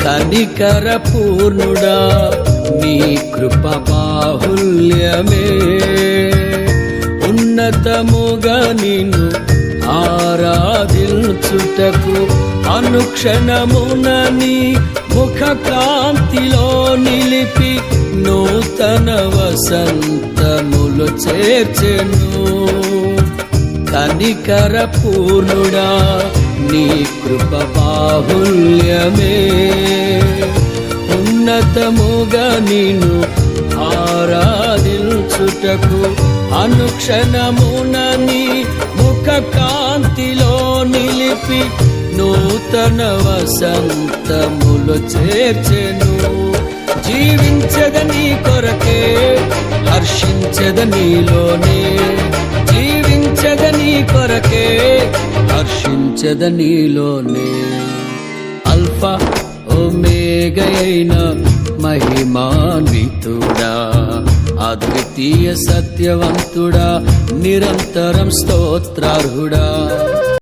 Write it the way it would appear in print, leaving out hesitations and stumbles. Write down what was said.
కనికర పూర్ణుడా నీ కృప బాహుల్యమే ఉన్నతముగా నిన్ను ఆరాధించుటకు అనుక్షణమున నీ ముఖ కాంతిలో నిలిపి నూతన వసంతములు చేర్చెను కనికర పూర్ణుడా నీ కృప బాహుల్యమే ఉన్నతముగా నిన్ను ఆరాధించుటకు అనుక్షణమున నీ ముఖ కాంతిలో నిలిపి నూతన వసంతములు చేర్చెను జీవించద నీ కొరకే హర్షించద నీలోనే జీవించద నీ కొరకే హర్షించద నీలోనే అల్ఫా ఒమేగయైన మహిమాన్వితుడా అద్వితీయ సత్యవంతుడా నిరంతరం స్తోత్రార్హుడా